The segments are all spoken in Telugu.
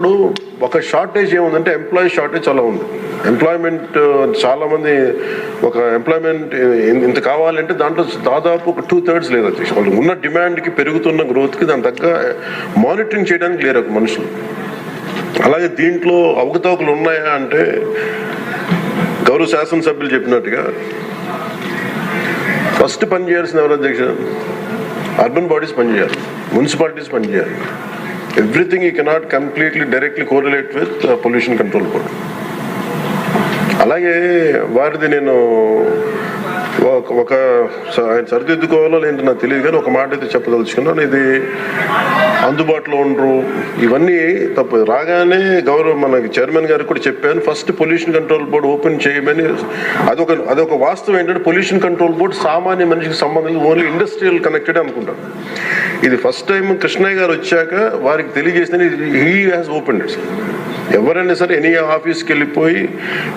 ఇప్పుడు ఒక షార్టేజ్ ఏముందంటే ఎంప్లాయీ షార్టేజ్ చాలా ఉంది. ఎంప్లాయ్మెంట్ చాలా మంది ఒక ఎంప్లాయ్మెంట్ ఇంత కావాలంటే దాంట్లో దాదాపు ఒక 2/3 లేదు. అధ్యక్ష వాళ్ళు ఉన్న డిమాండ్కి పెరుగుతున్న గ్రోత్కి దాని తగ్గ మానిటరింగ్ చేయడానికి లేరు మనుషులు. అలాగే దీంట్లో అవకతవకలు ఉన్నాయా అంటే గౌరవ శాసనసభ్యులు చెప్పినట్టుగా ఫస్ట్ పని చేయాల్సిన ఎవరు అధ్యక్ష? అర్బన్ బాడీస్ పనిచేయాలి, మున్సిపాలిటీస్ పనిచేయాలి. Everything you cannot completely directly correlate with pollution control board. అలాగే వారిది నేను ఒక ఆయన సరిదిద్దుకోవాలో లేదంటే నాకు తెలియదు, కానీ ఒక మాట అయితే చెప్పదలుచుకున్నాను. ఇది అందుబాటులో ఉండరు, ఇవన్నీ తప్పు. రాగానే గౌరవ మనకి చైర్మన్ గారికి కూడా చెప్పాను, first pollution control board open చేయమని. అదొక వాస్తవం ఏంటంటే పొల్యూషన్ కంట్రోల్ బోర్డు సామాన్య మనిషికి సంబంధం ఓన్లీ ఇండస్ట్రియల్ కనెక్టెడ్ అనుకుంటాను. ఇది ఫస్ట్ టైం కృష్ణయ్య గారు వచ్చాక వారికి తెలియజేసిన హీ హ్యాస్ ఓపెన్ ఇట్. ఎవరైనా సరే ఎనీ ఆఫీస్కి వెళ్ళిపోయి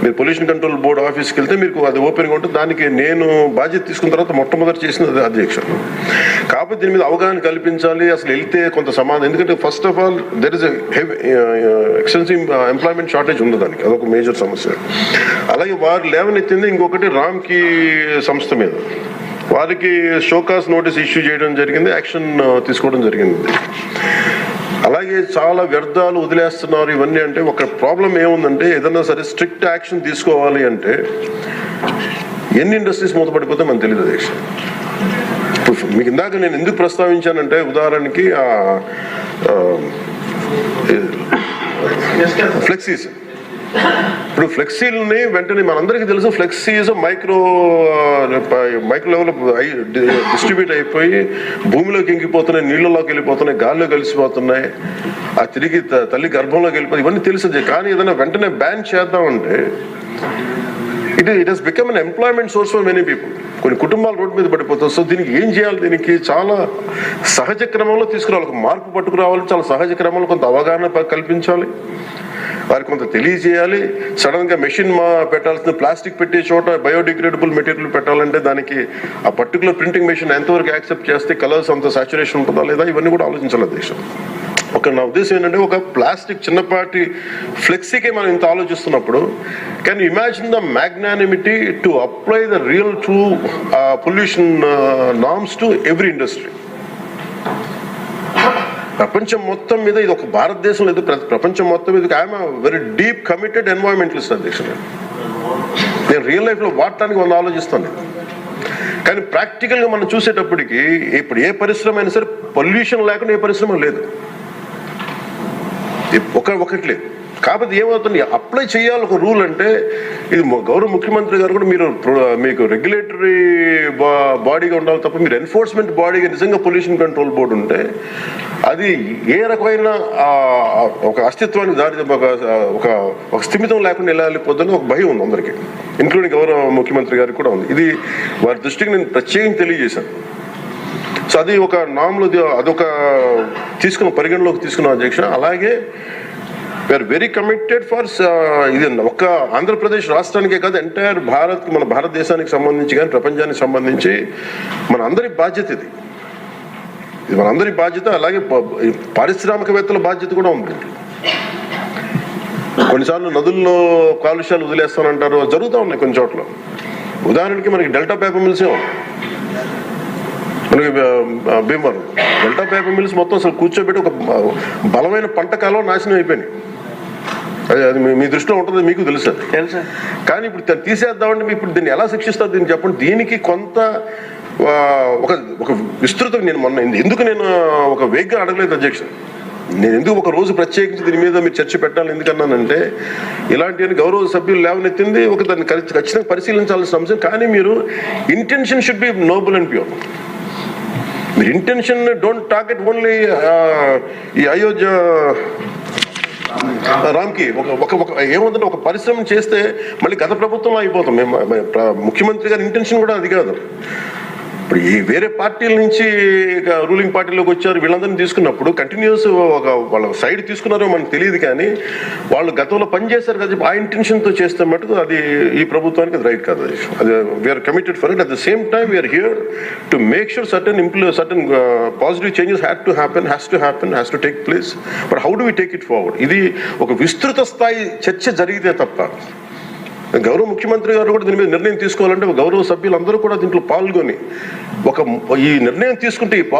మీరు పొల్యూషన్ కంట్రోల్ బోర్డు ఆఫీస్కి వెళ్తే మీకు అది ఓపెన్గా ఉంటుంది. దానికి నేను బాధ్యత తీసుకున్న తర్వాత మొట్టమొదటి చేసినది అధ్యక్షుడు. కాకపోతే దీని మీద అవగాహన కల్పించాలి, అసలు వెళ్తే కొంత సమాధానం. ఎందుకంటే first of all there is extensive employment shortage ఉంది, దానికి అదొక మేజర్ సమస్య. అలాగే వారు లేవనెత్తింది ఇంకొకటి రామ్కి సంస్థ మీద. వారికి షోకాస్ నోటీస్ ఇష్యూ చేయడం జరిగింది, యాక్షన్ తీసుకోవడం జరిగింది. అలాగే చాలా వ్యర్థాలు వదిలేస్తున్నారు ఇవన్నీ. అంటే ఒక ప్రాబ్లం ఏముందంటే ఏదన్నా సరే స్ట్రిక్ట్ యాక్షన్ తీసుకోవాలి అంటే ఎన్ని ఇండస్ట్రీస్ మూతపడిపోతే మనకు తెలియదు అధ్యక్ష. ఇప్పుడు మీకు ఇందాక నేను ఎందుకు ప్రస్తావించానంటే ఉదాహరణకి ఫ్లెక్సీస్. ఇప్పుడు ఫ్లెక్సీలని వెంటనే మనందరికీ తెలుసు, flexi is micro level distribute అయిపోయి భూమిలోకి ఇంకిపోతున్నాయి, నీళ్ళలోకి వెళ్ళిపోతున్నాయి, గాల్లో కలిసిపోతున్నాయి, ఆ తిరిగి తల్లి గర్భంలోకి వెళ్ళిపోతుంది, ఇవన్నీ తెలుసు. కానీ ఏదైనా వెంటనే బ్యాన్ చేద్దామంటే it has become an employment source for many people. కొన్ని కుటుంబాలు రోడ్డు మీద పడిపోతాయి. సో దీనికి ఏం చేయాలి? దీనికి చాలా సహజ క్రమంలో తీసుకురావాలి, ఒక మార్పు పట్టుకురావాలి. చాలా సహజ క్రమంలో కొంత అవగాహన కల్పించాలి, వారికి కొంత తెలియజేయాలి. సడన్ గా మెషిన్ పెట్టాల్సిన ప్లాస్టిక్ పెట్టే చోట బయోడిగ్రేడబుల్ మెటీరియల్ పెట్టాలంటే దానికి ఆ పర్టికులర్ ప్రింటింగ్ మెషిన్ ఎంతవరకు యాక్సెప్ట్ చేస్తే కలర్స్ అంత సాచురేషన్ ఉంటుందా లేదా, ఇవన్నీ కూడా ఆలోచించాలి అధ్యక్ష. నా ఉద్దేశం ఏంటంటే ఒక ప్లాస్టిక్ చిన్నపాటి ఫ్లెక్సీకే మనం ఇంత ఆలోచిస్తున్నప్పుడు can you imagine the magnanimity to apply the real true pollution norms to every industry. ప్రపంచం మొత్తం మీద ఇది ఒక భారతదేశం లేదు, ప్రపంచం మొత్తం మీద I'm very deep committed environmentalist అధ్యక్ష. నేను రియల్ లైఫ్లో వాడటానికి ఆలోచిస్తాను. కానీ ప్రాక్టికల్గా మనం చూసేటప్పటికి ఇప్పుడు ఏ పరిశ్రమ అయినా సరే పొల్యూషన్ లేకుండా ఏ పరిశ్రమ లేదు, ఒకటి లేదు. కాకపోతే ఏమవుతుంది, అప్లై చేయాలి ఒక రూల్. అంటే ఇది గౌరవ ముఖ్యమంత్రి గారు కూడా మీకు రెగ్యులేటరీ బాడీగా ఉండాలి తప్ప మీరు ఎన్ఫోర్స్మెంట్ బాడీగా నిజంగా పొల్యూషన్ కంట్రోల్ బోర్డు ఉంటే అది ఏ రకమైన ఒక అస్తిత్వానికి దారి ఒక స్థిమితం లేకుండా ఎలా వెళ్ళిపోతుందని ఒక భయం ఉంది అందరికీ, ఇంక్లూడింగ్ గౌరవ ముఖ్యమంత్రి గారికి కూడా ఉంది. ఇది వారి దృష్టికి నేను ప్రత్యేకంగా తెలియజేశాను. సో అది ఒక నామ్లో అదొక పరిగణలోకి తీసుకున్నాం అధ్యక్ష. అలాగే వీఆర్ వెరీ కమిటెడ్ ఫర్ ఇది ఒక్క ఆంధ్రప్రదేశ్ రాష్ట్రానికే కాదు, ఎంటైర్ మన భారతదేశానికి సంబంధించి కానీ ప్రపంచానికి సంబంధించి మన అందరి బాధ్యత ఇది మనందరి బాధ్యత. అలాగే పారిశ్రామికవేత్తల బాధ్యత కూడా ఉంది. కొన్నిసార్లు నదుల్లో కాలుష్యాలు వదిలేస్తానంటారు, జరుగుతూ ఉన్నాయి కొన్ని చోట్ల. ఉదాహరణకి మనకి డెల్టా పేపర్ మిల్సే మనకి భీమవరం డెల్టా పేపర్ మిల్స్ మొత్తం అసలు కూర్చోబెట్టి ఒక బలమైన పంట కాలం నాశనం అయిపోయినాయి. అది మీ దృష్టిలో ఉంటుంది, మీకు తెలుసా? కానీ ఇప్పుడు తీసేద్దామంటే ఇప్పుడు దీన్ని ఎలా శిక్షిస్తారు దీన్ని చెప్పండి. దీనికి కొంత ఒక విస్తృత నేను ఒక వేగ్గా అడగలేదు అధ్యక్ష. నేను ఎందుకు ఒక రోజు ప్రత్యేకించి దీని మీద మీరు చర్చ పెట్టాలి ఎందుకన్నానంటే ఇలాంటి గౌరవ సభ్యులు లేవనెత్తింది దాన్ని ఖచ్చితంగా పరిశీలించాల్సిన అంశం. కానీ మీరు intention should be Nobel and pure. మీరు ఇంటెన్షన్ డోంట్ టార్గెట్ ఓన్లీ ఈ అయోధ్య రామ్కి ఏముందంటే ఒక పరిశ్రమ చేస్తే మళ్ళీ గత ప్రభుత్వంలో అయిపోతాం. ముఖ్యమంత్రి గారి ఇంటెన్షన్ కూడా అది కాదు. ఇప్పుడు ఈ వేరే పార్టీల నుంచి రూలింగ్ పార్టీలోకి వచ్చారు, వీళ్ళందరినీ తీసుకున్నప్పుడు కంటిన్యూస్ వాళ్ళ సైడ్ తీసుకున్నారో మనకు తెలియదు, కానీ వాళ్ళు గతంలో పనిచేశారు కదా, ఆ ఇంటెన్షన్తో చేస్తే మటుకు అది ఈ ప్రభుత్వానికి అది రైట్ కాదు. అది we are committed for it. At the same time we are here to make sure certain positive changes has to take place. But how do we take it forward? ఇది ఒక విస్తృత స్థాయి చర్చ జరిగితే తప్ప, గౌరవ ముఖ్యమంత్రి గారు కూడా దీని మీద నిర్ణయం తీసుకోవాలంటే గౌరవ సభ్యులందరూ కూడా దీంట్లో పాల్గొని ఈ నిర్ణయం తీసుకుంటే